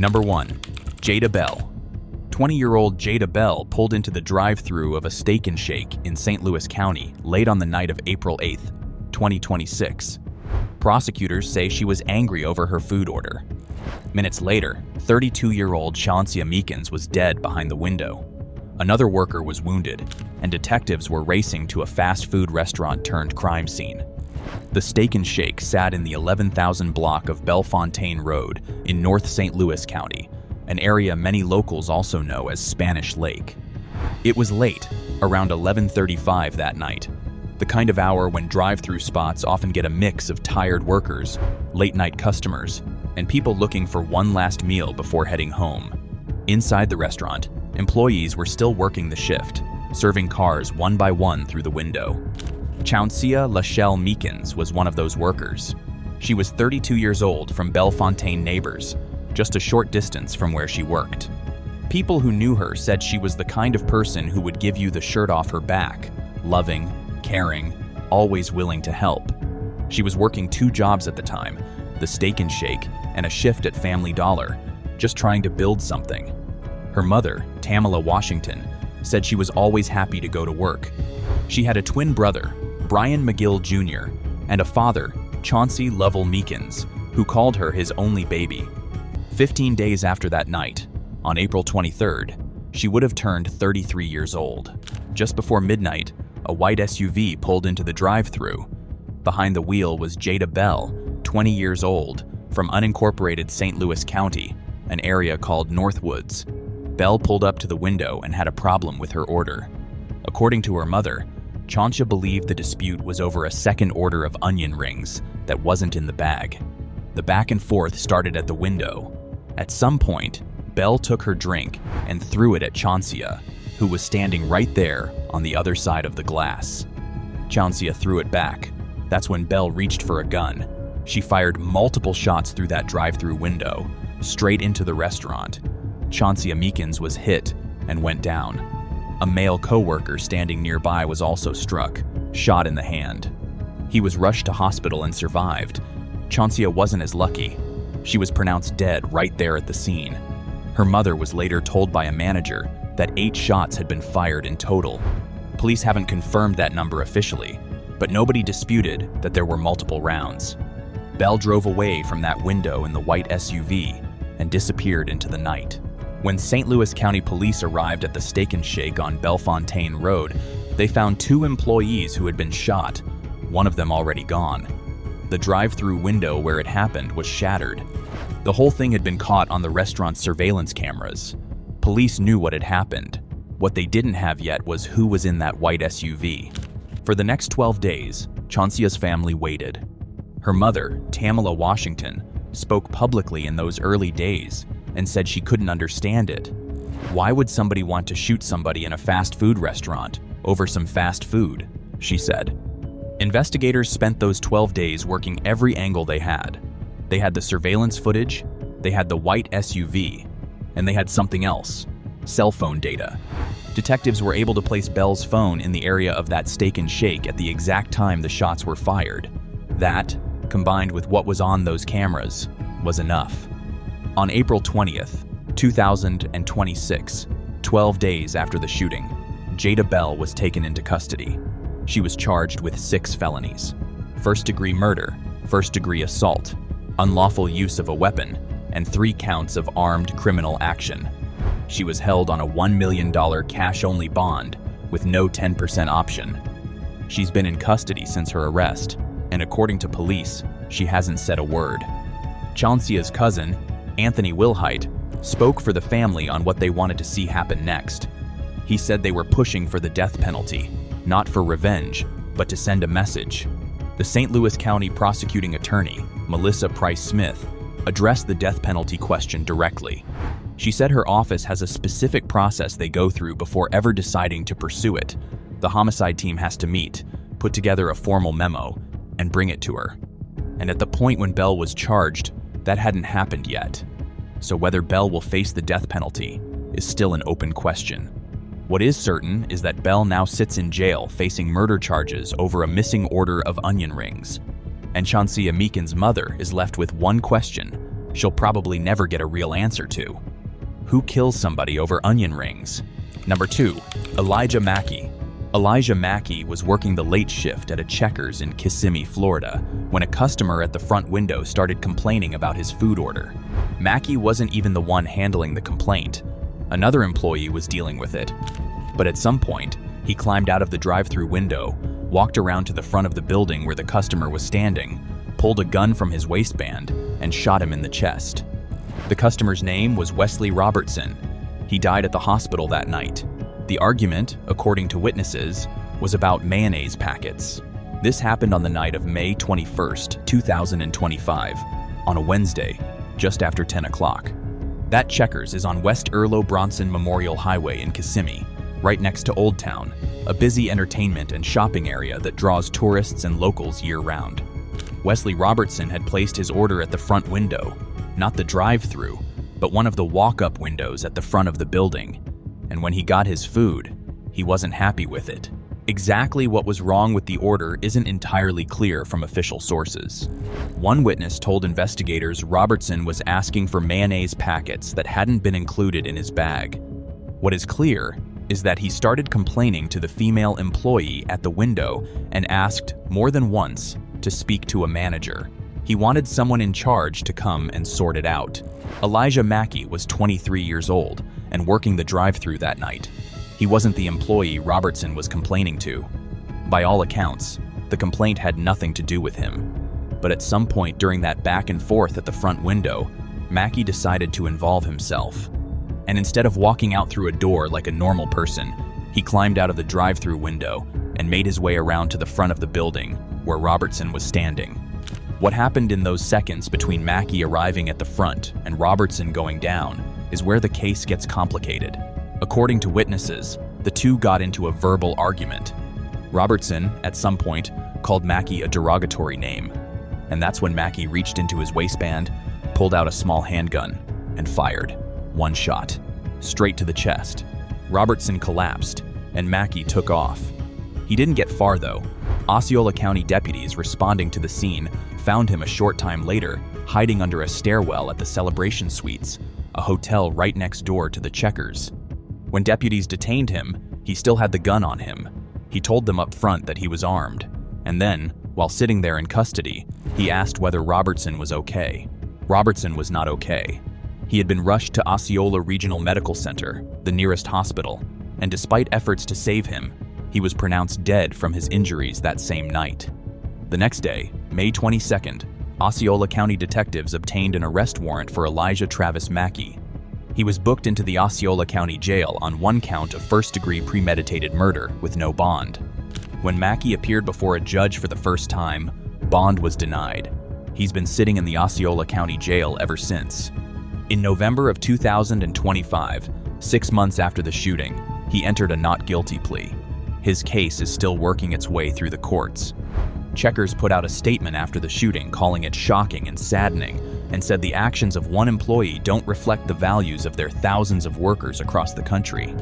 Number 1. Jada Bell. 20-year-old Jada Bell pulled into the drive-thru of a Steak and Shake in St. Louis County late on the night of April 8, 2026. Prosecutors say she was angry over her food order. Minutes later, 32-year-old Taniah Evans was dead behind the window. Another worker was wounded, and detectives were racing to a fast food restaurant turned crime scene. The Steak and Shake sat in the 11,000 block of Bellefontaine Road in North St. Louis County, an area many locals also know as Spanish Lake. It was late, around 11:35 that night, the kind of hour when drive-through spots often get a mix of tired workers, late-night customers, and people looking for one last meal before heading home. Inside the restaurant, employees were still working the shift, serving cars one by one through the window. Taniah Evans was one of those workers. She was 32 years old from Bellefontaine Neighbors, just a short distance from where she worked. People who knew her said she was the kind of person who would give you the shirt off her back, loving, caring, always willing to help. She was working 2 jobs at the time, the Steak and Shake and a shift at Family Dollar, just trying to build something. Her mother, Taniah Washington, said she was always happy to go to work. She had a twin brother, Brian McGill Jr., and a father, Chauncey Lovell Meekins, who called her his only baby. 15 days after that night, on April 23rd, she would have turned 33 years old. Just before midnight, a white SUV pulled into the drive-thru. Behind the wheel was Jada Bell, 20 years old, from unincorporated St. Louis County, an area called Northwoods. Bell pulled up to the window and had a problem with her order. According to her mother, Taniah believed the dispute was over a second order of onion rings that wasn't in the bag. The back and forth started at the window. At some point, Bell took her drink and threw it at Taniah, who was standing right there on the other side of the glass. Taniah threw it back. That's when Bell reached for a gun. She fired multiple shots through that drive-through window, straight into the restaurant. Taniah Evans was hit and went down. A male co-worker standing nearby was also struck, shot in the hand. He was rushed to hospital and survived. Taniah wasn't as lucky. She was pronounced dead right there at the scene. Her mother was later told by a manager that 8 shots had been fired in total. Police haven't confirmed that number officially, but nobody disputed that there were multiple rounds. Bell drove away from that window in the white SUV and disappeared into the night. When St. Louis County Police arrived at the Steak and Shake on Bellefontaine Road, they found 2 employees who had been shot, one of them already gone. The drive-through window where it happened was shattered. The whole thing had been caught on the restaurant's surveillance cameras. Police knew what had happened. What they didn't have yet was who was in that white SUV. For the next 12 days, Taniah's family waited. Her mother, Taniah Washington, spoke publicly in those early days and said she couldn't understand it. Why would somebody want to shoot somebody in a fast food restaurant over some fast food, she said. Investigators spent those 12 days working every angle they had. They had the surveillance footage, they had the white SUV, and they had something else, cell phone data. Detectives were able to place Bell's phone in the area of that Steak and Shake at the exact time the shots were fired. That, combined with what was on those cameras, was enough. On April 20th, 2026, 12 days after the shooting, Jada Bell was taken into custody. She was charged with 6 felonies: first-degree murder, first-degree assault, unlawful use of a weapon, and 3 counts of armed criminal action. She was held on a $1 million cash-only bond with no 10% option. She's been in custody since her arrest, and according to police, she hasn't said a word. Taniah's cousin, Anthony Wilhite, spoke for the family on what they wanted to see happen next. He said they were pushing for the death penalty, not for revenge, but to send a message. The St. Louis County prosecuting attorney, Melissa Price Smith, addressed the death penalty question directly. She said her office has a specific process they go through before ever deciding to pursue it. The homicide team has to meet, put together a formal memo, and bring it to her. And at the point when Bell was charged, that hadn't happened yet. So whether Bell will face the death penalty is still an open question. What is certain is that Bell now sits in jail facing murder charges over a missing order of onion rings. And Taniah Evans' mother is left with one question: she'll probably never get a real answer to. Who kills somebody over onion rings? Number 2. Elijah Mackey. Elijah Mackey was working the late shift at a Checkers in Kissimmee, Florida, when a customer at the front window started complaining about his food order. Mackey wasn't even the one handling the complaint. Another employee was dealing with it. But at some point, he climbed out of the drive-thru window, walked around to the front of the building where the customer was standing, pulled a gun from his waistband, and shot him in the chest. The customer's name was Wesley Robertson. He died at the hospital that night. The argument, according to witnesses, was about mayonnaise packets. This happened on the night of May 21st, 2025, on a Wednesday, just after 10 o'clock. That Checkers is on West Earlo Bronson Memorial Highway in Kissimmee, right next to Old Town, a busy entertainment and shopping area that draws tourists and locals year-round. Wesley Robertson had placed his order at the front window, not the drive-thru, but one of the walk-up windows at the front of the building. And when he got his food, he wasn't happy with it. Exactly what was wrong with the order isn't entirely clear from official sources. One witness told investigators Robertson was asking for mayonnaise packets that hadn't been included in his bag. What is clear is that he started complaining to the female employee at the window and asked more than once to speak to a manager. He wanted someone in charge to come and sort it out. Elijah Mackey was 23 years old and working the drive-thru that night. He wasn't the employee Robertson was complaining to. By all accounts, the complaint had nothing to do with him. But at some point during that back and forth at the front window, Mackey decided to involve himself. And instead of walking out through a door like a normal person, he climbed out of the drive-thru window and made his way around to the front of the building where Robertson was standing. What happened in those seconds between Mackey arriving at the front and Robertson going down is where the case gets complicated. According to witnesses, the two got into a verbal argument. Robertson, at some point, called Mackey a derogatory name, and that's when Mackey reached into his waistband, pulled out a small handgun, and fired. One shot, straight to the chest. Robertson collapsed, and Mackey took off. He didn't get far, though. Osceola County deputies responding to the scene found him a short time later, hiding under a stairwell at the Celebration Suites, a hotel right next door to the Checkers. When deputies detained him, he still had the gun on him. He told them up front that he was armed, and then, while sitting there in custody, he asked whether Robertson was okay. Robertson was not okay. He had been rushed to Osceola Regional Medical Center, the nearest hospital, and despite efforts to save him, he was pronounced dead from his injuries that same night. The next day, May 22nd, Osceola County detectives obtained an arrest warrant for Elijah Travis Mackey. He was booked into the Osceola County Jail on one count of first-degree premeditated murder with no bond. When Mackey appeared before a judge for the first time, bond was denied. He's been sitting in the Osceola County Jail ever since. In November of 2025, 6 months after the shooting, he entered a not guilty plea. His case is still working its way through the courts. Checkers put out a statement after the shooting calling it shocking and saddening, and said the actions of one employee don't reflect the values of their thousands of workers across the country.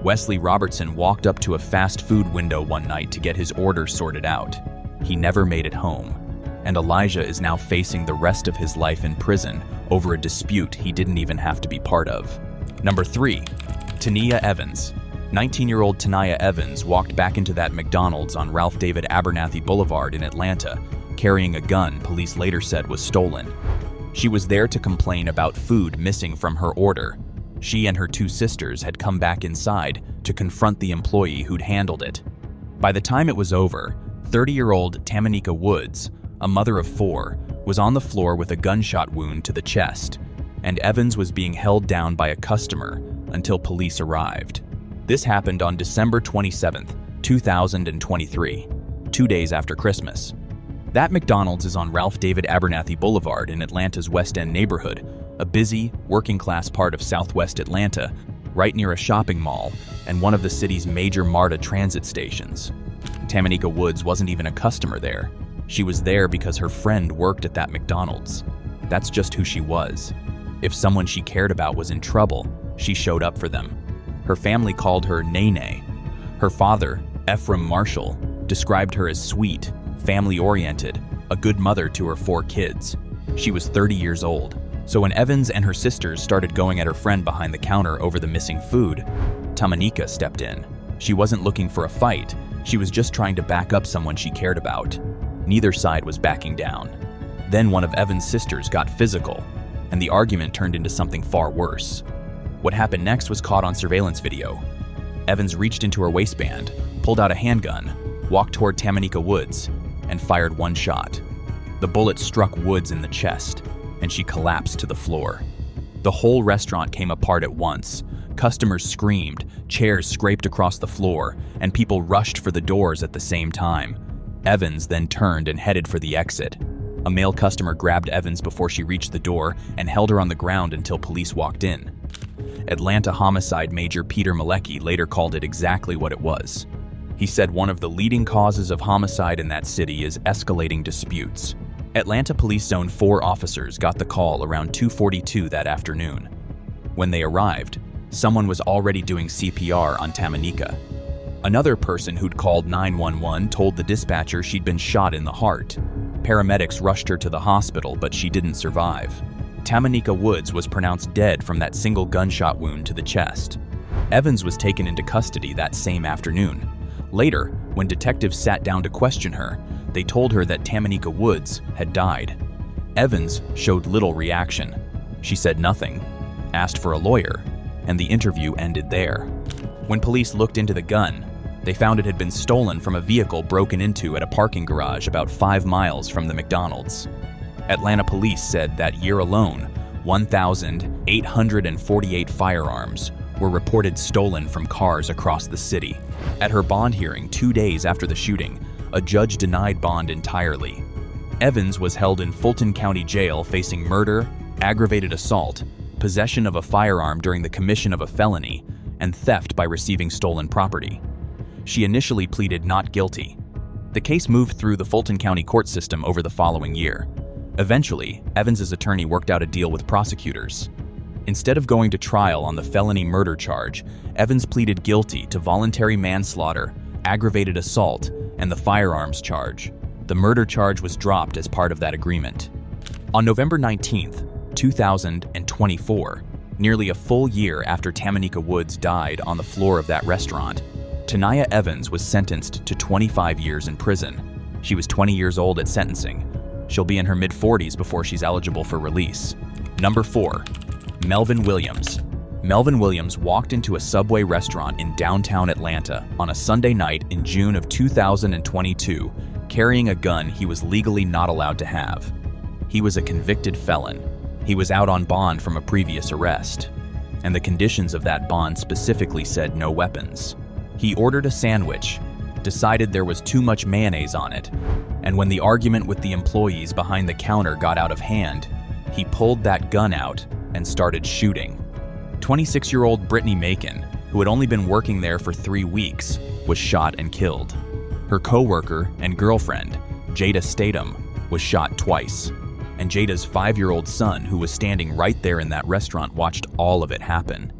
Wesley Robertson walked up to a fast food window one night to get his order sorted out. He never made it home, and Elijah is now facing the rest of his life in prison over a dispute he didn't even have to be part of. Number 3. Taniah Evans. 19-year-old Taniah Evans walked back into that McDonald's on Ralph David Abernathy Boulevard in Atlanta, carrying a gun police later said was stolen. She was there to complain about food missing from her order. She and her 2 sisters had come back inside to confront the employee who'd handled it. By the time it was over, 30-year-old Tamanika Woods, a mother of 4, was on the floor with a gunshot wound to the chest, and Evans was being held down by a customer until police arrived. This happened on December 27, 2023, 2 days after Christmas. That McDonald's is on Ralph David Abernathy Boulevard in Atlanta's West End neighborhood, a busy, working-class part of southwest Atlanta, right near a shopping mall and one of the city's major MARTA transit stations. Tamanika Woods wasn't even a customer there. She was there because her friend worked at that McDonald's. That's just who she was. If someone she cared about was in trouble, she showed up for them. Her family called her Nene. Her father, Ephraim Marshall, described her as sweet, family-oriented, a good mother to her 4 kids. She was 30 years old, So when Evans and her sisters started going at her friend behind the counter over the missing food, Taniah stepped in. She wasn't looking for a fight, she was just trying to back up someone she cared about. Neither side was backing down. Then one of Evans' sisters got physical, and the argument turned into something far worse. What happened next was caught on surveillance video. Evans reached into her waistband, pulled out a handgun, walked toward Taniah Woods, and fired one shot. The bullet struck Woods in the chest, and she collapsed to the floor. The whole restaurant came apart at once. Customers screamed, chairs scraped across the floor, and people rushed for the doors at the same time. Evans then turned and headed for the exit. A male customer grabbed Evans before she reached the door and held her on the ground until police walked in. Atlanta homicide major Peter Mackey later called it exactly what it was. He said one of the leading causes of homicide in that city is escalating disputes. Atlanta Police Zone 4 officers got the call around 2:42 that afternoon. When they arrived, someone was already doing CPR on Taniah. Another person who'd called 911 told the dispatcher she'd been shot in the heart. Paramedics rushed her to the hospital, but she didn't survive. Taniah Woods was pronounced dead from that single gunshot wound to the chest. Evans was taken into custody that same afternoon. Later, when detectives sat down to question her, they told her that Taniah Woods had died. Evans showed little reaction. She said nothing, asked for a lawyer, and the interview ended there. When police looked into the gun, they found it had been stolen from a vehicle broken into at a parking garage about 5 miles from the McDonald's. Atlanta police said that year alone, 1,848 firearms were reported stolen from cars across the city. At her bond hearing 2 days after the shooting, a judge denied bond entirely. Evans was held in Fulton County Jail facing murder, aggravated assault, possession of a firearm during the commission of a felony, and theft by receiving stolen property. She initially pleaded not guilty. The case moved through the Fulton County court system over the following year. Eventually, Evans's attorney worked out a deal with prosecutors. Instead of going to trial on the felony murder charge, Evans pleaded guilty to voluntary manslaughter, aggravated assault, and the firearms charge. The murder charge was dropped as part of that agreement. On November 19, 2024, nearly a full year after Taniah Woods died on the floor of that restaurant, Taniah Evans was sentenced to 25 years in prison. She was 20 years old at sentencing. She'll be in her mid-40s before she's eligible for release. Number 4. Melvin Williams. Melvin Williams walked into a Subway restaurant in downtown Atlanta on a Sunday night in June of 2022, carrying a gun he was legally not allowed to have. He was a convicted felon. He was out on bond from a previous arrest, and the conditions of that bond specifically said no weapons. He ordered a sandwich, decided there was too much mayonnaise on it, and when the argument with the employees behind the counter got out of hand, he pulled that gun out and started shooting. 26-year-old Brittany Macon, who had only been working there for 3 weeks, was shot and killed. Her co-worker and girlfriend, Jada Statham, was shot twice, and Jada's 5-year-old son, who was standing right there in that restaurant, watched all of it happen.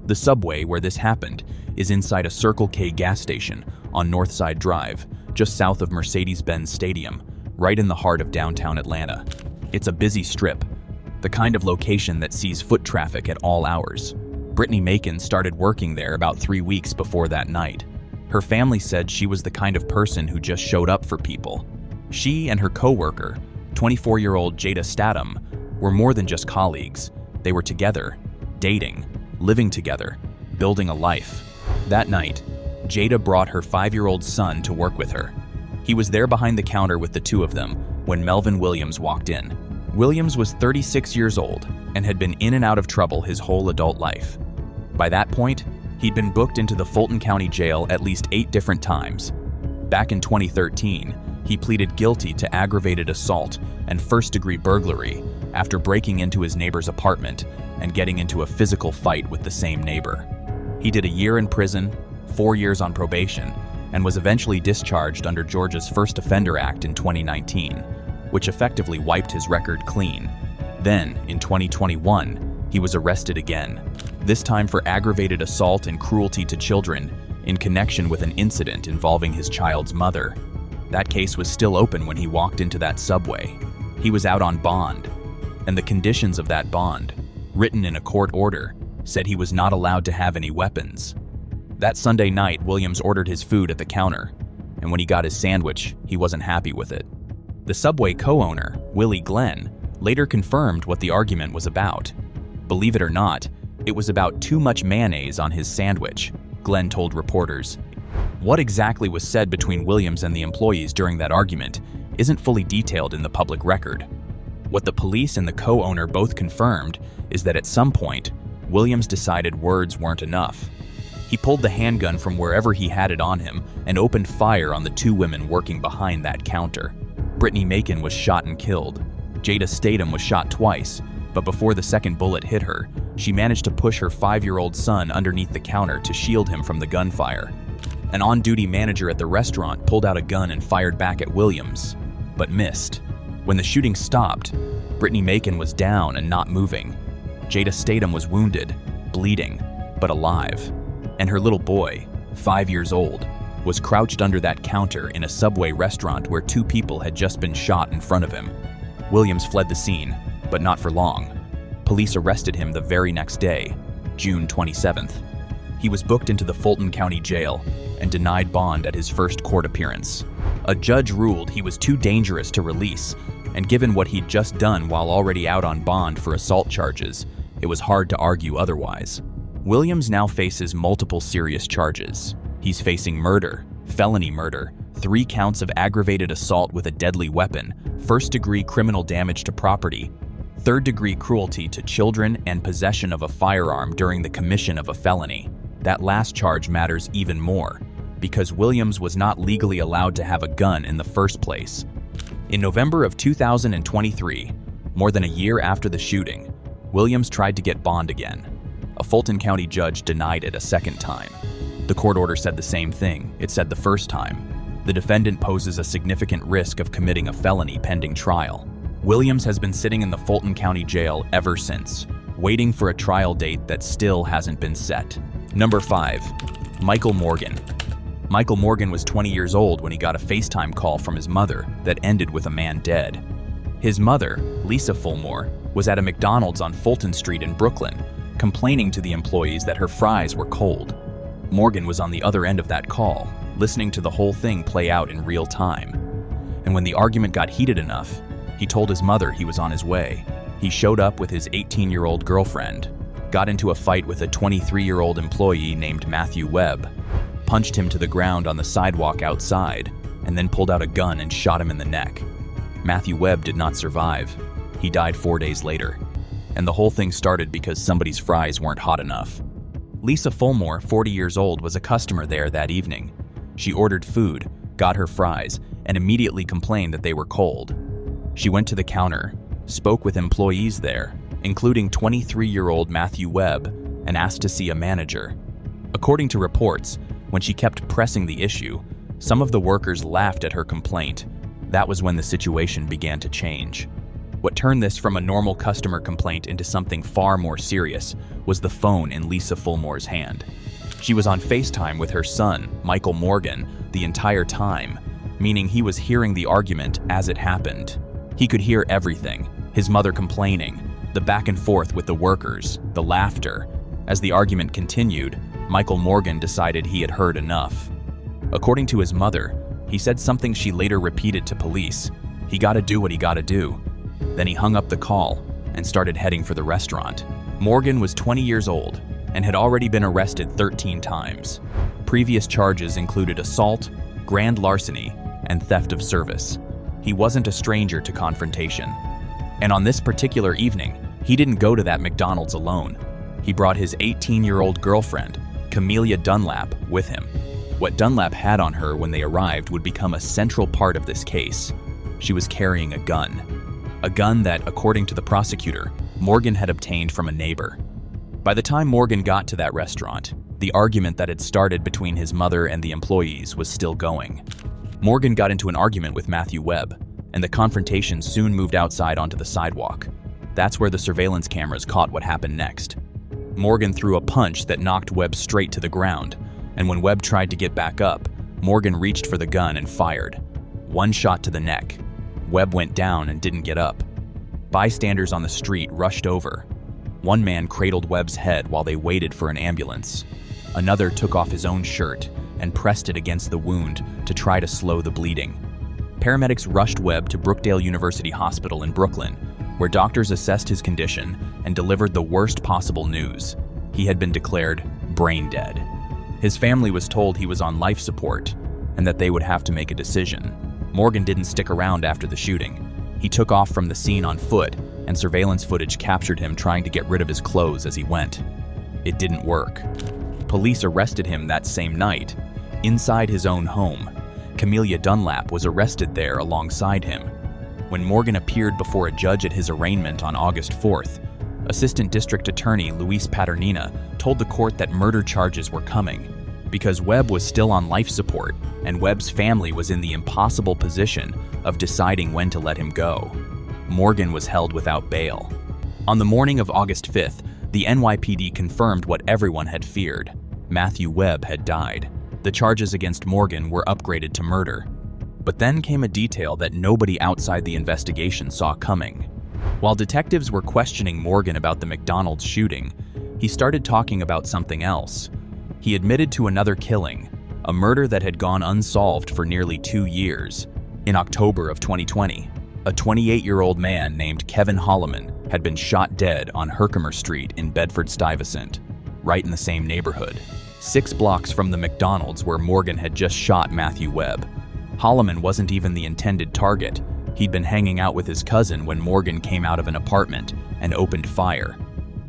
The Subway where this happened is inside a Circle K gas station on Northside Drive, just south of Mercedes-Benz Stadium, right in the heart of downtown Atlanta. It's a busy strip, the kind of location that sees foot traffic at all hours. Brittany Macon started working there about 3 weeks before that night. Her family said she was the kind of person who just showed up for people. She and her co-worker, 24-year-old Jada Statham, were more than just colleagues. They were together, dating, living together, building a life. That night, Jada brought her 5-year-old son to work with her. He was there behind the counter with the two of them when Melvin Williams walked in. Williams was 36 years old and had been in and out of trouble his whole adult life. By that point, he'd been booked into the Fulton County Jail at least 8 different times. Back in 2013, he pleaded guilty to aggravated assault and first-degree burglary after breaking into his neighbor's apartment and getting into a physical fight with the same neighbor. He did a year in prison, 4 years on probation, and was eventually discharged under Georgia's First Offender Act in 2019, which effectively wiped his record clean. Then, in 2021, he was arrested again, this time for aggravated assault and cruelty to children in connection with an incident involving his child's mother. That case was still open when he walked into that Subway. He was out on bond. and the conditions of that bond, written in a court order, said he was not allowed to have any weapons. That Sunday night, Williams ordered his food at the counter, and when he got his sandwich, he wasn't happy with it. The Subway co-owner, Willie Glenn, later confirmed what the argument was about. Believe it or not, it was about too much mayonnaise on his sandwich, Glenn told reporters. What exactly was said between Williams and the employees during that argument isn't fully detailed in the public record. What the police and the co-owner both confirmed is that at some point, Williams decided words weren't enough. He pulled the handgun from wherever he had it on him and opened fire on the two women working behind that counter. Brittany Macon was shot and killed. Jada Statham was shot twice, but before the second bullet hit her, she managed to push her 5-year-old son underneath the counter to shield him from the gunfire. An on-duty manager at the restaurant pulled out a gun and fired back at Williams, but missed. When the shooting stopped, Brittany Macon was down and not moving. Jada Statham was wounded, bleeding, but alive. And her little boy, 5 years old, was crouched under that counter in a Subway restaurant where 2 people had just been shot in front of him. Williams fled the scene, but not for long. Police arrested him the very next day, June 27th. He was booked into the Fulton County Jail and denied bond at his first court appearance. A judge ruled he was too dangerous to release, and given what he'd just done while already out on bond for assault charges, it was hard to argue otherwise. Williams now faces multiple serious charges. He's facing murder, felony murder, 3 counts of aggravated assault with a deadly weapon, first-degree criminal damage to property, third-degree cruelty to children, and possession of a firearm during the commission of a felony. That last charge matters even more, because Williams was not legally allowed to have a gun in the first place. In November of 2023, more than a year after the shooting, Williams tried to get bond again. A Fulton County judge denied it a second time. The court order said the same thing it said the first time. The defendant poses a significant risk of committing a felony pending trial. Williams has been sitting in the Fulton County Jail ever since, waiting for a trial date that still hasn't been set. Number 5. Michael Morgan. Michael Morgan was 20 years old when he got a FaceTime call from his mother that ended with a man dead. His mother, Lisa Fulmore, was at a McDonald's on Fulton Street in Brooklyn, complaining to the employees that her fries were cold. Morgan was on the other end of that call, listening to the whole thing play out in real time. And when the argument got heated enough, he told his mother he was on his way. He showed up with his 18-year-old girlfriend, got into a fight with a 23-year-old employee named Matthew Webb, punched him to the ground on the sidewalk outside, and then pulled out a gun and shot him in the neck. Matthew Webb did not survive. He died 4 days later. And the whole thing started because somebody's fries weren't hot enough. Lisa Fulmore, 40 years old, was a customer there that evening. She ordered food, got her fries, and immediately complained that they were cold. She went to the counter, spoke with employees there, including 23-year-old Matthew Webb, and asked to see a manager. According to reports, when she kept pressing the issue, some of the workers laughed at her complaint. That was when the situation began to change. What turned this from a normal customer complaint into something far more serious was the phone in Lisa Fulmore's hand. She was on FaceTime with her son, Michael Morgan, the entire time, meaning he was hearing the argument as it happened. He could hear everything, his mother complaining, the back and forth with the workers, the laughter. As the argument continued, Michael Morgan decided he had heard enough. According to his mother, he said something she later repeated to police. He gotta do what he gotta do. Then he hung up the call and started heading for the restaurant. Morgan was 20 years old and had already been arrested 13 times. Previous charges included assault, grand larceny, and theft of service. He wasn't a stranger to confrontation. And on this particular evening, he didn't go to that McDonald's alone. He brought his 18-year-old girlfriend, Camelia Dunlap, with him. What Dunlap had on her when they arrived would become a central part of this case. She was carrying a gun. A gun that, according to the prosecutor, Morgan had obtained from a neighbor. By the time Morgan got to that restaurant, the argument that had started between his mother and the employees was still going. Morgan got into an argument with Matthew Webb, and the confrontation soon moved outside onto the sidewalk. That's where the surveillance cameras caught what happened next. Morgan threw a punch that knocked Webb straight to the ground, and when Webb tried to get back up, Morgan reached for the gun and fired. One shot to the neck. Webb went down and didn't get up. Bystanders on the street rushed over. One man cradled Webb's head while they waited for an ambulance. Another took off his own shirt and pressed it against the wound to try to slow the bleeding. Paramedics rushed Webb to Brookdale University Hospital in Brooklyn, where doctors assessed his condition and delivered the worst possible news. He had been declared brain dead. His family was told he was on life support and that they would have to make a decision. Morgan didn't stick around after the shooting. He took off from the scene on foot, and surveillance footage captured him trying to get rid of his clothes as he went. It didn't work. Police arrested him that same night, inside his own home. Camelia Dunlap was arrested there alongside him. When Morgan appeared before a judge at his arraignment on August 4th, Assistant District Attorney Luis Paternina told the court that murder charges were coming because Webb was still on life support and Webb's family was in the impossible position of deciding when to let him go. Morgan was held without bail. On the morning of August 5th, the NYPD confirmed what everyone had feared. Matthew Webb had died. The charges against Morgan were upgraded to murder. But then came a detail that nobody outside the investigation saw coming. While detectives were questioning Morgan about the McDonald's shooting, he started talking about something else. He admitted to another killing, a murder that had gone unsolved for nearly 2 years. In October of 2020, a 28-year-old man named Kevin Holloman had been shot dead on Herkimer Street in Bedford-Stuyvesant, right in the same neighborhood, 6 blocks from the McDonald's where Morgan had just shot Matthew Webb. Holloman wasn't even the intended target. He'd been hanging out with his cousin when Morgan came out of an apartment and opened fire.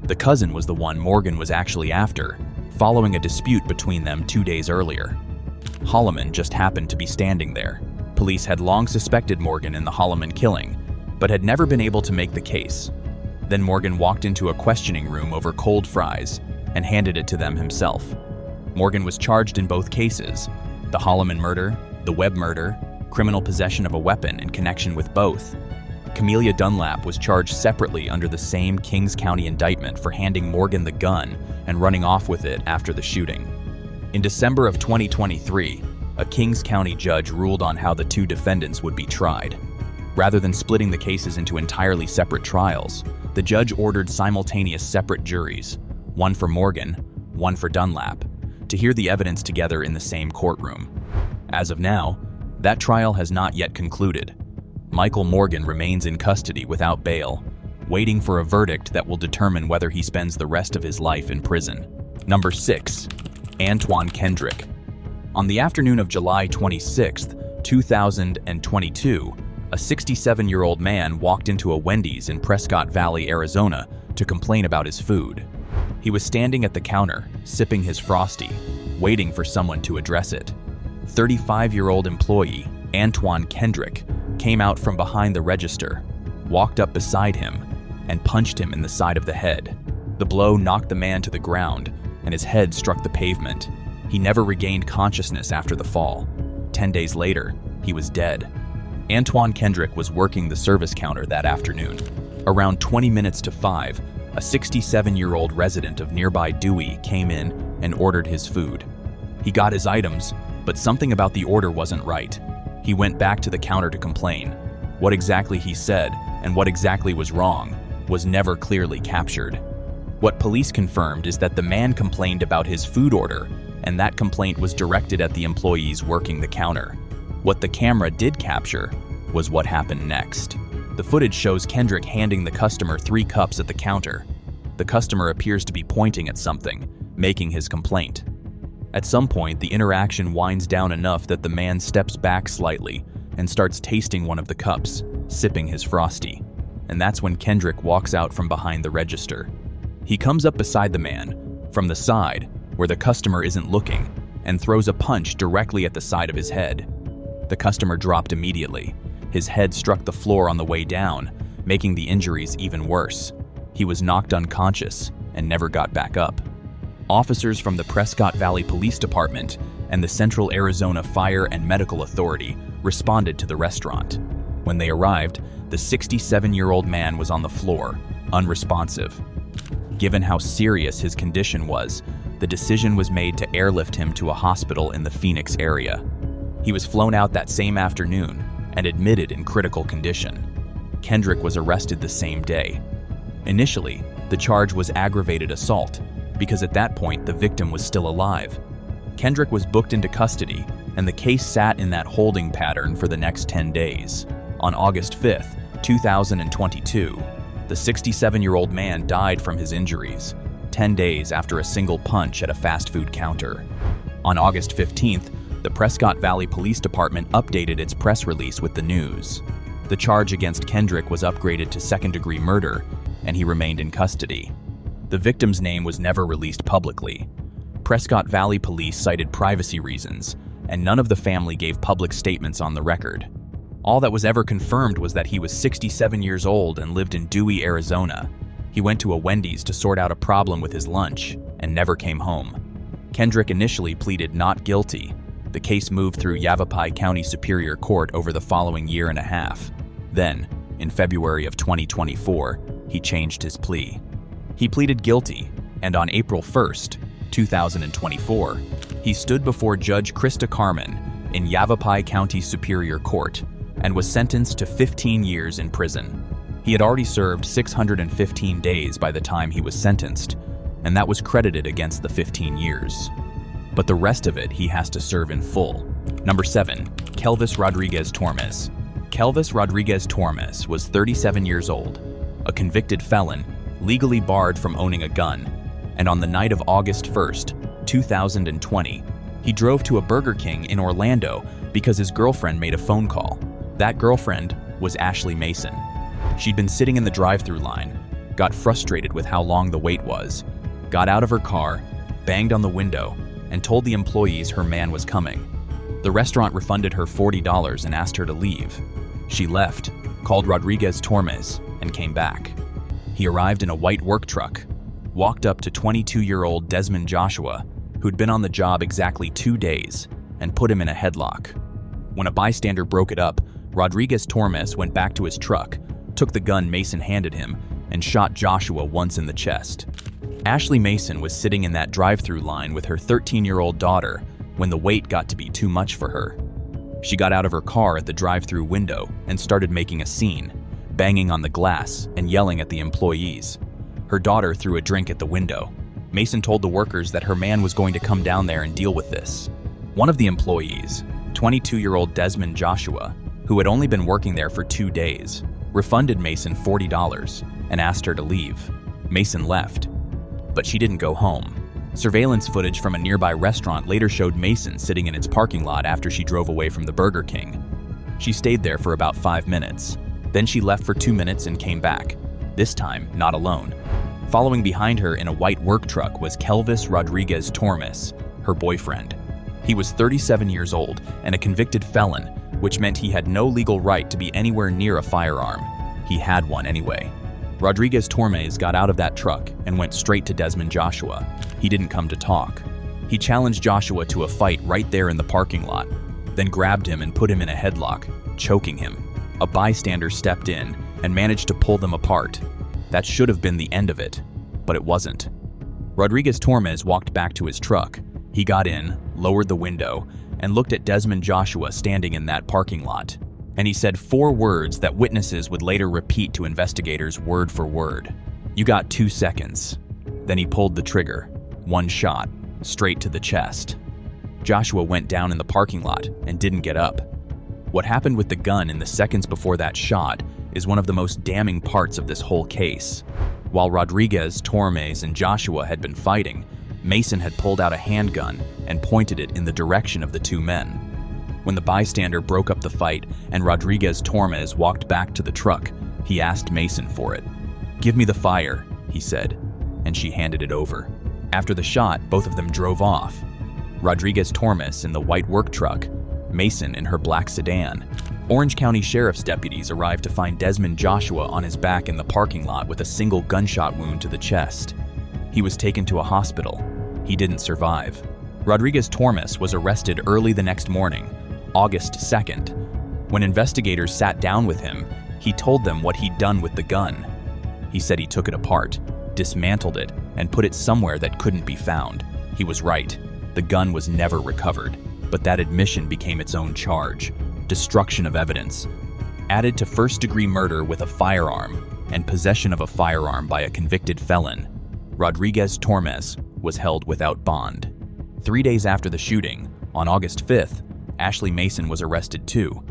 The cousin was the one Morgan was actually after, following a dispute between them 2 days earlier. Holloman just happened to be standing there. Police had long suspected Morgan in the Holloman killing, but had never been able to make the case. Then Morgan walked into a questioning room over cold fries and handed it to them himself. Morgan was charged in both cases: the Holloman murder, the Webb murder, criminal possession of a weapon in connection with both. Camelia Dunlap was charged separately under the same Kings County indictment for handing Morgan the gun and running off with it after the shooting. In December of 2023, a Kings County judge ruled on how the 2 defendants would be tried. Rather than splitting the cases into entirely separate trials, the judge ordered simultaneous separate juries, one for Morgan, one for Dunlap, to hear the evidence together in the same courtroom. As of now, that trial has not yet concluded. Michael Morgan remains in custody without bail, waiting for a verdict that will determine whether he spends the rest of his life in prison. Number 6. Antoine Kendrick. On the afternoon of July 26, 2022, a 67-year-old man walked into a Wendy's in Prescott Valley, Arizona, to complain about his food. He was standing at the counter, sipping his Frosty, waiting for someone to address it. 35-year-old employee Antoine Kendrick came out from behind the register, walked up beside him, and punched him in the side of the head. The blow knocked the man to the ground, and his head struck the pavement. He never regained consciousness after the fall. 10 days later, he was dead. Antoine Kendrick was working the service counter that afternoon. Around 20 minutes to 5, a 67-year-old resident of nearby Dewey came in and ordered his food. He got his items, but something about the order wasn't right. He went back to the counter to complain. What exactly he said and what exactly was wrong was never clearly captured. What police confirmed is that the man complained about his food order, and that complaint was directed at the employees working the counter. What the camera did capture was what happened next. The footage shows Kendrick handing the customer 3 cups at the counter. The customer appears to be pointing at something, making his complaint. At some point, the interaction winds down enough that the man steps back slightly and starts tasting one of the cups, sipping his Frosty. And that's when Kendrick walks out from behind the register. He comes up beside the man, from the side, where the customer isn't looking, and throws a punch directly at the side of his head. The customer dropped immediately. His head struck the floor on the way down, making the injuries even worse. He was knocked unconscious and never got back up. Officers from the Prescott Valley Police Department and the Central Arizona Fire and Medical Authority responded to the restaurant. When they arrived, the 67-year-old man was on the floor, unresponsive. Given how serious his condition was, the decision was made to airlift him to a hospital in the Phoenix area. He was flown out that same afternoon and admitted in critical condition. Kendrick was arrested the same day. Initially, the charge was aggravated assault, because at that point the victim was still alive. Kendrick was booked into custody, and the case sat in that holding pattern for the next 10 days. On August 5th, 2022, the 67-year-old man died from his injuries, 10 days after a single punch at a fast food counter. On August 15th, the Prescott Valley Police Department updated its press release with the news. The charge against Kendrick was upgraded to second-degree murder, and he remained in custody. The victim's name was never released publicly. Prescott Valley Police cited privacy reasons, and none of the family gave public statements on the record. All that was ever confirmed was that he was 67 years old and lived in Dewey, Arizona. He went to a Wendy's to sort out a problem with his lunch and never came home. Kendrick initially pleaded not guilty. The case moved through Yavapai County Superior Court over the following year and a half. Then, in February of 2024, he changed his plea. He pleaded guilty, and on April 1st, 2024, he stood before Judge Krista Carmen in Yavapai County Superior Court and was sentenced to 15 years in prison. He had already served 615 days by the time he was sentenced, and that was credited against the 15 years. But the rest of it he has to serve in full. Number 7. Kelvis Rodriguez Torres. Kelvis Rodriguez Torres was 37 years old, a convicted felon, legally barred from owning a gun, and on the night of August 1st, 2020, he drove to a Burger King in Orlando because his girlfriend made a phone call. That girlfriend was Ashley Mason. She'd been sitting in the drive-thru line, got frustrated with how long the wait was, got out of her car, banged on the window, and told the employees her man was coming. The restaurant refunded her $40 and asked her to leave. She left, called Rodriguez Torres, and came back. He arrived in a white work truck, walked up to 22-year-old Desmond Joshua, who'd been on the job exactly 2 days, and put him in a headlock. When a bystander broke it up, Rodriguez Torres went back to his truck, took the gun Mason handed him, and shot Joshua once in the chest. Ashley Mason was sitting in that drive-thru line with her 13-year-old daughter when the wait got to be too much for her. She got out of her car at the drive-thru window and started making a scene, banging on the glass and yelling at the employees. Her daughter threw a drink at the window. Mason told the workers that her man was going to come down there and deal with this. One of the employees, 22-year-old Desmond Joshua, who had only been working there for 2 days, refunded Mason $40 and asked her to leave. Mason left, but she didn't go home. Surveillance footage from a nearby restaurant later showed Mason sitting in its parking lot after she drove away from the Burger King. She stayed there for about 5 minutes. Then she left for 2 minutes and came back, this time not alone. Following behind her in a white work truck was Kelvis Rodriguez Torres, her boyfriend. He was 37 years old and a convicted felon, which meant he had no legal right to be anywhere near a firearm. He had one anyway. Rodriguez Torres got out of that truck and went straight to Desmond Joshua. He didn't come to talk. He challenged Joshua to a fight right there in the parking lot, then grabbed him and put him in a headlock, choking him. A bystander stepped in and managed to pull them apart. That should have been the end of it, but it wasn't. Rodriguez Torres walked back to his truck. He got in, lowered the window, and looked at Desmond Joshua standing in that parking lot. And he said 4 words that witnesses would later repeat to investigators word for word. "You got 2 seconds." Then he pulled the trigger. 1 shot, straight to the chest. Joshua went down in the parking lot and didn't get up. What happened with the gun in the seconds before that shot is one of the most damning parts of this whole case. While Rodriguez, Torres, and Joshua had been fighting, Mason had pulled out a handgun and pointed it in the direction of the 2 men. When the bystander broke up the fight and Rodriguez Torres walked back to the truck, he asked Mason for it. "Give me the fire," he said, and she handed it over. After the shot, both of them drove off. Rodriguez Torres in the white work truck, Mason in her black sedan. Orange County Sheriff's deputies arrived to find Desmond Joshua on his back in the parking lot with a single gunshot wound to the chest. He was taken to a hospital. He didn't survive. Rodriguez Torres was arrested early the next morning, August 2nd. When investigators sat down with him, he told them what he'd done with the gun. He said he took it apart, dismantled it, and put it somewhere that couldn't be found. He was right. The gun was never recovered, but that admission became its own charge: destruction of evidence. Added to first-degree murder with a firearm and possession of a firearm by a convicted felon, Rodriguez Torres was held without bond. 3 days after the shooting, on August 5th, Ashley Mason was arrested too.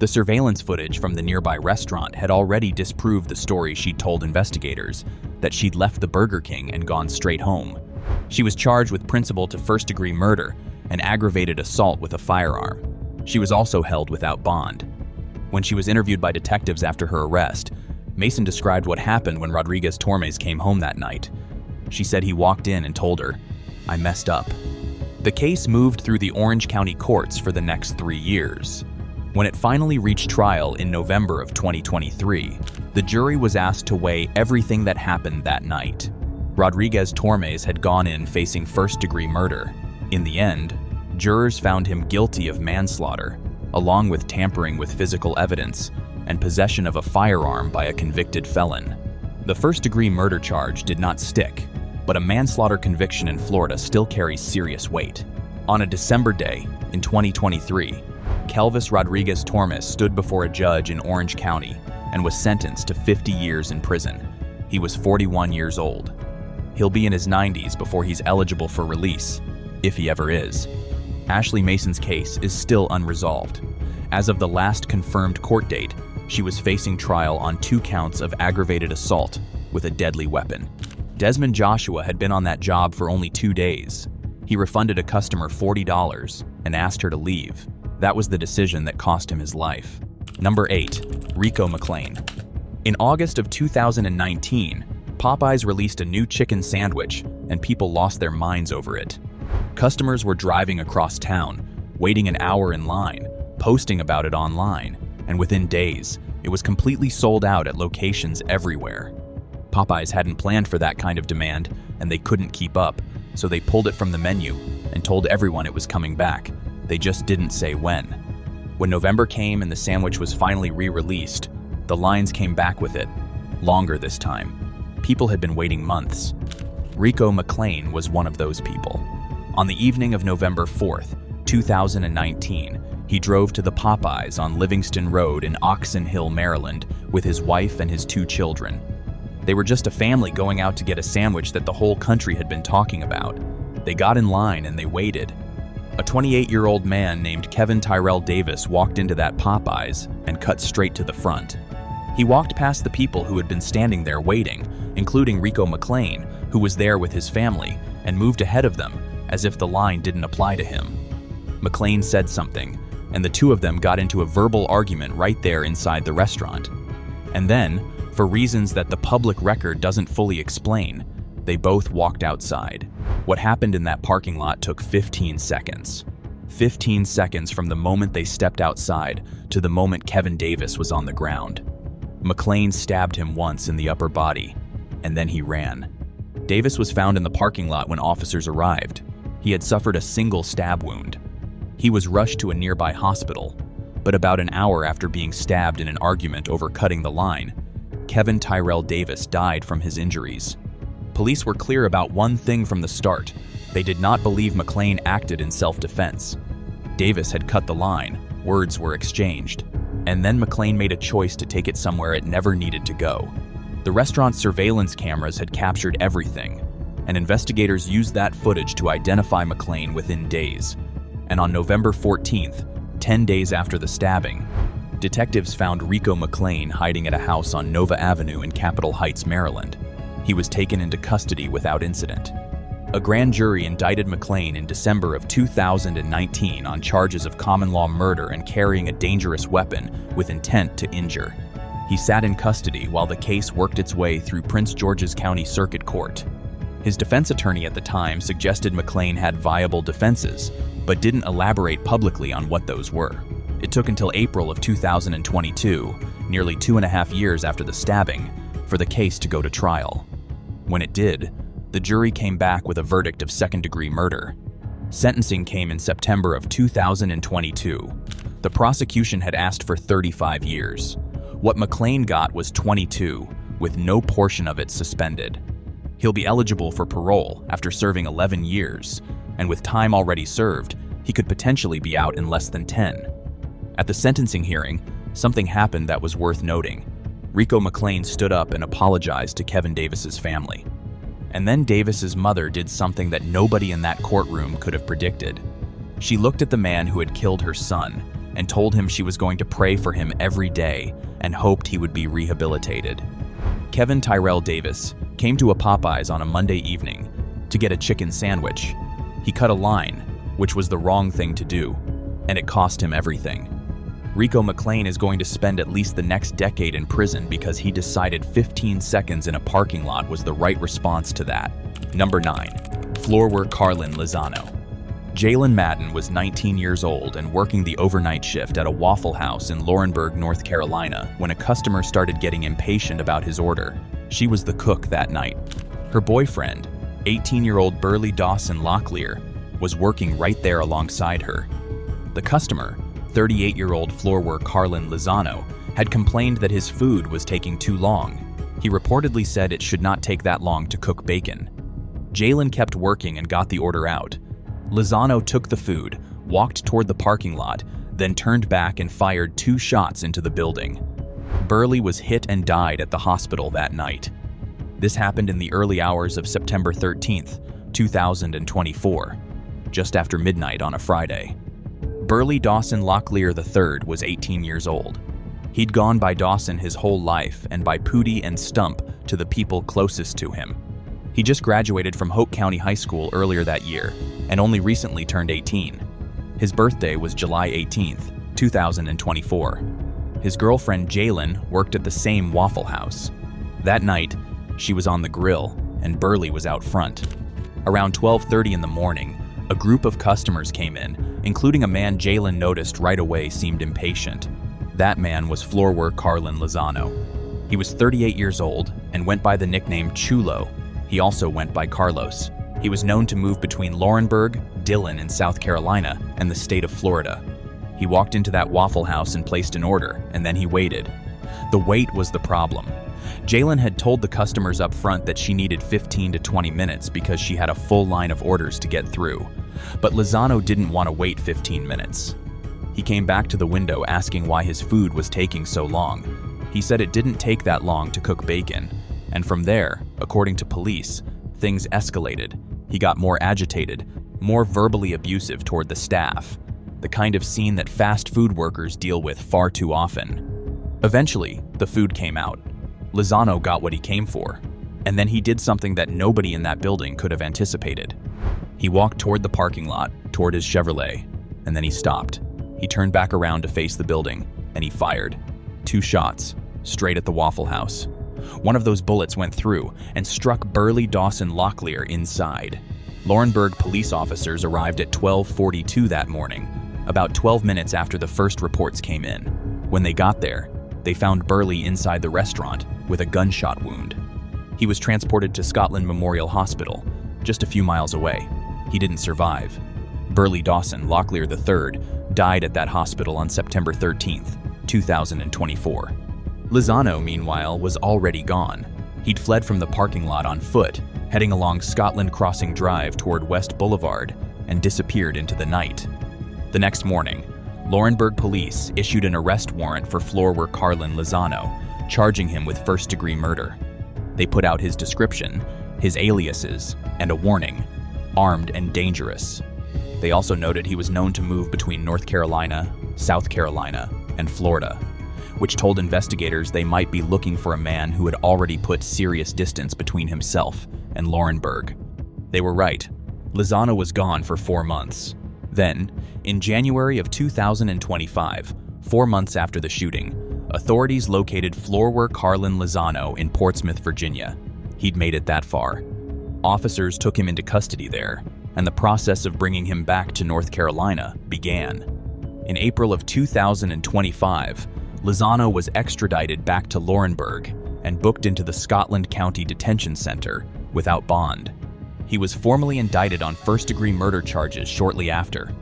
The surveillance footage from the nearby restaurant had already disproved the story she'd told investigators, that she'd left the Burger King and gone straight home. She was charged with principal to first-degree murder and aggravated assault with a firearm. She was also held without bond. When she was interviewed by detectives after her arrest, Mason described what happened when Rodriguez Torres came home that night. She said he walked in and told her, "I messed up." The case moved through the Orange County courts for the next 3 years. When it finally reached trial in November of 2023, the jury was asked to weigh everything that happened that night. Rodriguez Torres had gone in facing first-degree murder. In the end, jurors found him guilty of manslaughter, along with tampering with physical evidence and possession of a firearm by a convicted felon. The first-degree murder charge did not stick, but a manslaughter conviction in Florida still carries serious weight. On a December day in 2023, Kelvis Rodriguez Torres stood before a judge in Orange County and was sentenced to 50 years in prison. He was 41 years old. He'll be in his 90s before he's eligible for release, if he ever is. Ashley Mason's case is still unresolved. As of the last confirmed court date, she was facing trial on 2 counts of aggravated assault with a deadly weapon. Desmond Joshua had been on that job for only 2 days. He refunded a customer $40 and asked her to leave. That was the decision that cost him his life. Number 8. Rico Mlan. In August of 2019, Popeyes released a new chicken sandwich, and people lost their minds over it. Customers were driving across town, waiting an hour in line, posting about it online, and within days, it was completely sold out at locations everywhere. Popeyes hadn't planned for that kind of demand, and they couldn't keep up, so they pulled it from the menu and told everyone it was coming back. They just didn't say when. When November came and the sandwich was finally re-released, the lines came back with it, longer this time. People had been waiting months. Rico Mlan was one of those people. On the evening of November 4th, 2019, he drove to the Popeyes on Livingston Road in Oxon Hill, Maryland, with his wife and his 2 children. They were just a family going out to get a sandwich that the whole country had been talking about. They got in line and they waited. A 28-year-old man named Kevin Tyrell Davis walked into that Popeyes and cut straight to the front. He walked past the people who had been standing there waiting, including Rico Mlan, who was there with his family, and moved ahead of them, as if the line didn't apply to him. Mlan said something, and the 2 of them got into a verbal argument right there inside the restaurant. And then, for reasons that the public record doesn't fully explain, they both walked outside. What happened in that parking lot took 15 seconds. 15 seconds from the moment they stepped outside to the moment Kevin Davis was on the ground. Mlan stabbed him once in the upper body, and then he ran. Davis was found in the parking lot when officers arrived. He had suffered a single stab wound. He was rushed to a nearby hospital, but about an hour after being stabbed in an argument over cutting the line, Kevin Tyrell Davis died from his injuries. Police were clear about one thing from the start. They did not believe Mlan acted in self-defense. Davis had cut the line, words were exchanged, and then Mlan made a choice to take it somewhere it never needed to go. The restaurant's surveillance cameras had captured everything, and investigators used that footage to identify Mlan within days. And on November 14th, 10 days after the stabbing, detectives found Rico Mlan hiding at a house on Nova Avenue in Capitol Heights, Maryland. He was taken into custody without incident. A grand jury indicted Mlan in December of 2019 on charges of common-law murder and carrying a dangerous weapon with intent to injure. He sat in custody while the case worked its way through Prince George's County Circuit Court. His defense attorney at the time suggested Mlan had viable defenses, but didn't elaborate publicly on what those were. It took until April of 2022, nearly 2.5 years after the stabbing, for the case to go to trial. When it did, the jury came back with a verdict of second-degree murder. Sentencing came in September of 2022. The prosecution had asked for 35 years. What Mlan got was 22, with no portion of it suspended. He'll be eligible for parole after serving 11 years, and with time already served, he could potentially be out in less than 10. At the sentencing hearing, something happened that was worth noting. Rico Mlan stood up and apologized to Kevin Davis's family. And then Davis's mother did something that nobody in that courtroom could have predicted. She looked at the man who had killed her son and told him she was going to pray for him every day and hoped he would be rehabilitated. Kevin Tyrell Davis came to a Popeyes on a Monday evening to get a chicken sandwich. He cut a line, which was the wrong thing to do, and it cost him everything. Rico Mlan is going to spend at least the next decade in prison because he decided 15 seconds in a parking lot was the right response to that. Number 9. Floorwork Carlin Lozano. Jalen Madden was 19 years old and working the overnight shift at a Waffle House in Laurinburg, North Carolina, when a customer started getting impatient about his order. She was the cook that night. Her boyfriend, 18-year-old Burley Dawson Locklear, was working right there alongside her. The customer, 38-year-old Floorwork Carlin Lozano, had complained that his food was taking too long. He reportedly said it should not take that long to cook bacon. Jalen kept working and got the order out. Lozano took the food, walked toward the parking lot, then turned back and fired 2 shots into the building. Burley was hit and died at the hospital that night. This happened in the early hours of September 13th, 2024, just after midnight on a Friday. Burley Dawson Locklear III was 18 years old. He'd gone by Dawson his whole life and by Pootie and Stump to the people closest to him. He just graduated from Hope County High School earlier that year and only recently turned 18. His birthday was July 18th, 2024. His girlfriend Jalen worked at the same Waffle House. That night, she was on the grill and Burley was out front. Around 12:30 in the morning, a group of customers came in, including a man Jalen noticed right away seemed impatient. That man was Floorwork Carlin Lozano. He was 38 years old and went by the nickname Chulo. He also went by Carlos. He was known to move between Laurinburg, Dillon in South Carolina, and the state of Florida. He walked into that Waffle House and placed an order, and then he waited. The wait was the problem. Jalen had told the customers up front that she needed 15 to 20 minutes because she had a full line of orders to get through. But Lozano didn't want to wait 15 minutes. He came back to the window asking why his food was taking so long. He said it didn't take that long to cook bacon. And from there, according to police, things escalated. He got more agitated, more verbally abusive toward the staff, the kind of scene that fast food workers deal with far too often. Eventually, the food came out. Lozano got what he came for, and then he did something that nobody in that building could have anticipated. He walked toward the parking lot, toward his Chevrolet, and then he stopped. He turned back around to face the building, and he fired 2 shots, straight at the Waffle House. One of those bullets went through and struck Burley Dawson Locklear inside. Laurinburg police officers arrived at 12:42 that morning, about 12 minutes after the first reports came in. When they got there, they found Burley inside the restaurant with a gunshot wound. He was transported to Scotland Memorial Hospital, just a few miles away. He didn't survive. Burley Dawson Locklear III died at that hospital on September 13th, 2024. Lozano, meanwhile, was already gone. He'd fled from the parking lot on foot, heading along Scotland Crossing Drive toward West Boulevard, and disappeared into the night. The next morning, Laurinburg police issued an arrest warrant for Floorwork Carlin Lozano, charging him with first-degree murder. They put out his description, his aliases, and a warning: armed and dangerous. They also noted he was known to move between North Carolina, South Carolina, and Florida, which told investigators they might be looking for a man who had already put serious distance between himself and Laurinburg. They were right. Lozano was gone for 4 months. Then, in January of 2025, 4 months after the shooting, authorities located Floorwork Carlin Lozano in Portsmouth, Virginia. He'd made it that far. Officers took him into custody there, and the process of bringing him back to North Carolina began. In April of 2025, Lozano was extradited back to Laurinburg and booked into the Scotland County Detention Center without bond. He was formally indicted on first-degree murder charges shortly after.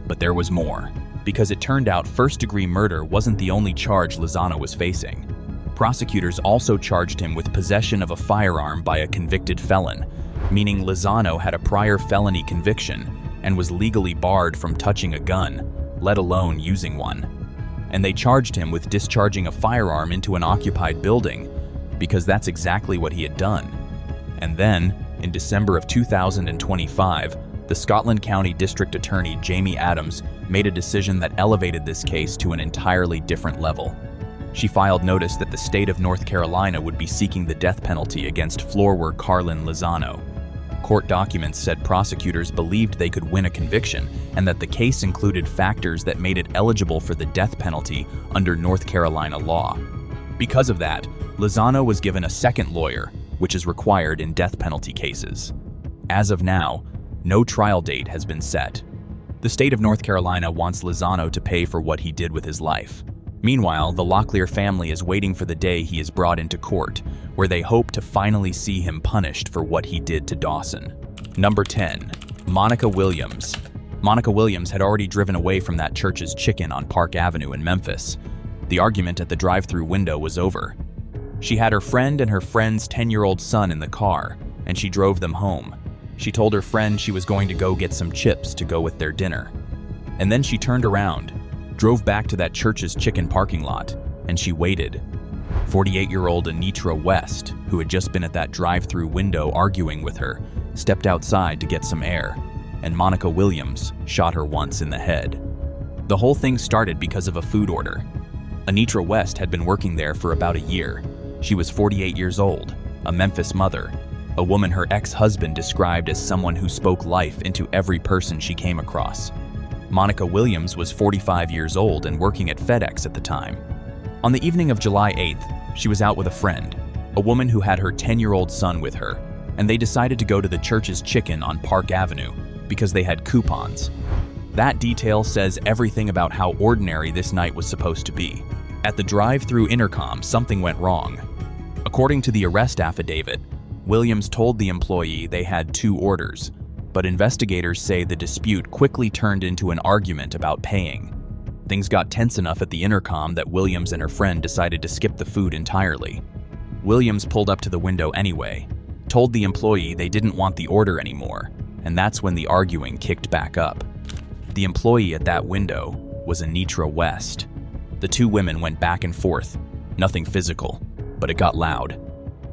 But there was more, because it turned out first-degree murder wasn't the only charge Lozano was facing. Prosecutors also charged him with possession of a firearm by a convicted felon, meaning Lozano had a prior felony conviction and was legally barred from touching a gun, let alone using one. and they charged him with discharging a firearm into an occupied building, because that's exactly what he had done. And then, in December of 2025, the Scotland County District Attorney Jamie Adams made a decision that elevated this case to an entirely different level. She filed notice that the state of North Carolina would be seeking the death penalty against Floorwork Carlin Lozano. Court documents said prosecutors believed they could win a conviction and that the case included factors that made it eligible for the death penalty under North Carolina law. Because of that, Lozano was given a second lawyer, which is required in death penalty cases. As of now, no trial date has been set. The state of North Carolina wants Lozano to pay for what he did with his life. Meanwhile, the Locklear family is waiting for the day he is brought into court, where they hope to finally see him punished for what he did to Dawson. Number 10. Monica Williams. Monica Williams had already driven away from that Church's Chicken on Park Avenue in Memphis. The argument at the drive-thru window was over. She had her friend and her friend's 10-year-old son in the car, and she drove them home. She told her friend she was going to go get some chips to go with their dinner. And then she turned around, drove back to that Church's Chicken parking lot, and she waited. 48-year-old Anitra West, who had just been at that drive-thru window arguing with her, stepped outside to get some air, and Monica Williams shot her once in the head. The whole thing started because of a food order. Anitra West had been working there for about a year. She was 48 years old, a Memphis mother, a woman her ex-husband described as someone who spoke life into every person she came across. Monica Williams was 45 years old and working at FedEx at the time. On the evening of July 8th, she was out with a friend, a woman who had her 10-year-old son with her, and they decided to go to the Church's Chicken on Park Avenue because they had coupons. That detail says everything about how ordinary this night was supposed to be. At the drive-thru intercom, something went wrong. According to the arrest affidavit, Williams told the employee they had 2 orders, but investigators say the dispute quickly turned into an argument about paying. Things got tense enough at the intercom that Williams and her friend decided to skip the food entirely. Williams pulled up to the window anyway, told the employee they didn't want the order anymore, and that's when the arguing kicked back up. The employee at that window was Anitra West. The 2 women went back and forth, nothing physical, but it got loud.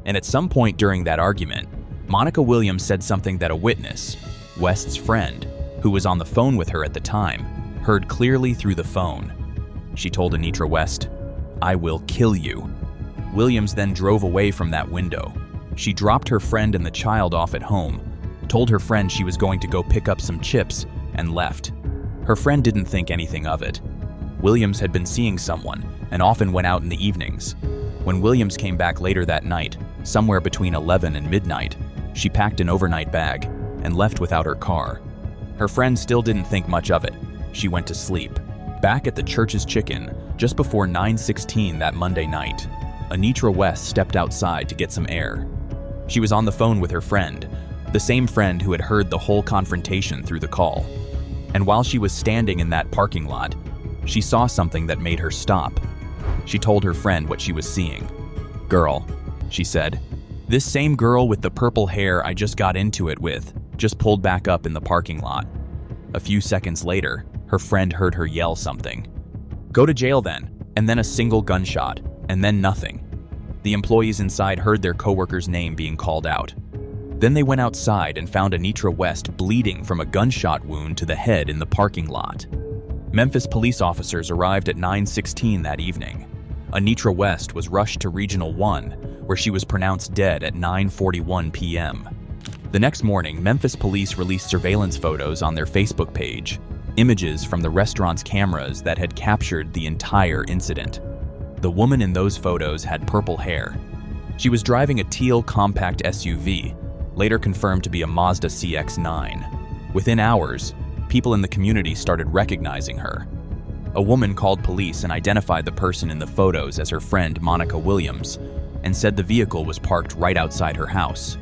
And at some point during that argument, Monica Williams said something that a witness, West's friend, who was on the phone with her at the time, heard clearly through the phone. She told Anitra West, "I will kill you." Williams then drove away from that window. She dropped her friend and the child off at home, told her friend she was going to go pick up some chips, and left. Her friend didn't think anything of it. Williams had been seeing someone and often went out in the evenings. When Williams came back later that night, somewhere between 11 and midnight, she packed an overnight bag and left without her car. Her friend still didn't think much of it. She went to sleep. Back at the Church's Chicken, just before 9:16 that Monday night, Anitra West stepped outside to get some air. She was on the phone with her friend, the same friend who had heard the whole confrontation through the call. And while she was standing in that parking lot, she saw something that made her stop. She told her friend what she was seeing. "Girl," she said, "this same girl with the purple hair I just got into it with just pulled back up in the parking lot." A few seconds later, her friend heard her yell something. "Go to jail then," and then a single gunshot, and then nothing. The employees inside heard their coworker's name being called out. Then they went outside and found Anitra West bleeding from a gunshot wound to the head in the parking lot. Memphis police officers arrived at 9:16 that evening. Anitra West was rushed to Regional 1, where she was pronounced dead at 9:41 p.m. The next morning, Memphis police released surveillance photos on their Facebook page, images from the restaurant's cameras that had captured the entire incident. The woman in those photos had purple hair. She was driving a teal compact SUV, later confirmed to be a Mazda CX-9. Within hours, people in the community started recognizing her. A woman called police and identified the person in the photos as her friend Monica Williams, and said the vehicle was parked right outside her house.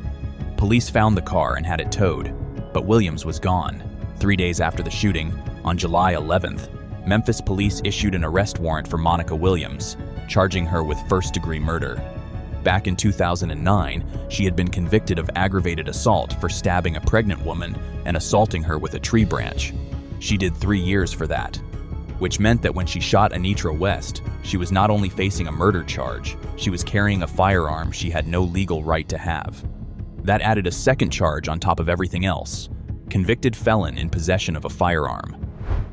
Police found the car and had it towed, but Williams was gone. 3 days after the shooting, on July 11th, Memphis police issued an arrest warrant for Monica Williams, charging her with first-degree murder. Back in 2009, she had been convicted of aggravated assault for stabbing a pregnant woman and assaulting her with a tree branch. She did 3 years for that. which meant that when she shot Anitra West, she was not only facing a murder charge, she was carrying a firearm she had no legal right to have. That added a second charge on top of everything else: convicted felon in possession of a firearm.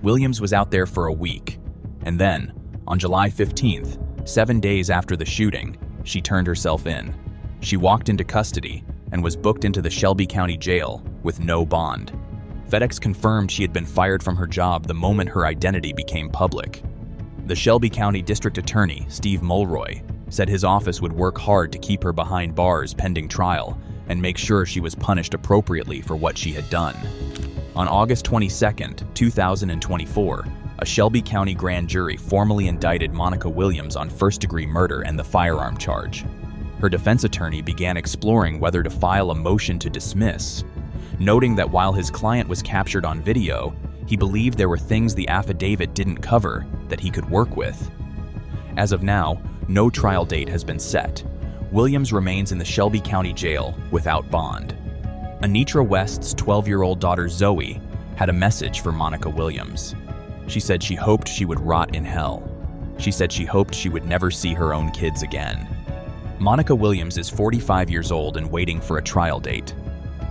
Williams was out there for a week, and then, on July 15th, 7 days after the shooting, she turned herself in. She walked into custody and was booked into the Shelby County Jail with no bond. FedEx confirmed she had been fired from her job the moment her identity became public. The Shelby County District Attorney, Steve Mulroy, said his office would work hard to keep her behind bars pending trial and make sure she was punished appropriately for what she had done. On August 22, 2024, a Shelby County grand jury formally indicted Monica Williams on first-degree murder and the firearm charge. Her defense attorney began exploring whether to file a motion to dismiss, noting that while his client was captured on video, he believed there were things the affidavit didn't cover that he could work with. As of now, no trial date has been set. Williams remains in the Shelby County Jail without bond. Anitra West's 12-year-old daughter Zoe had a message for Monica Williams. She said she hoped she would rot in hell. She said she hoped she would never see her own kids again. Monica Williams is 45 years old and waiting for a trial date.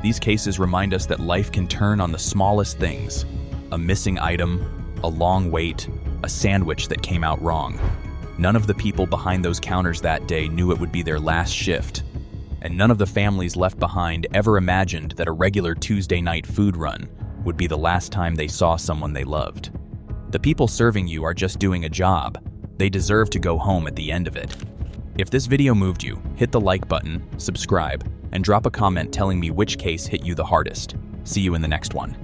These cases remind us that life can turn on the smallest things: a missing item, a long wait, a sandwich that came out wrong. None of the people behind those counters that day knew it would be their last shift, and none of the families left behind ever imagined that a regular Tuesday night food run would be the last time they saw someone they loved. The people serving you are just doing a job. They deserve to go home at the end of it. If this video moved you, hit the like button, subscribe, and drop a comment telling me which case hit you the hardest. See you in the next one.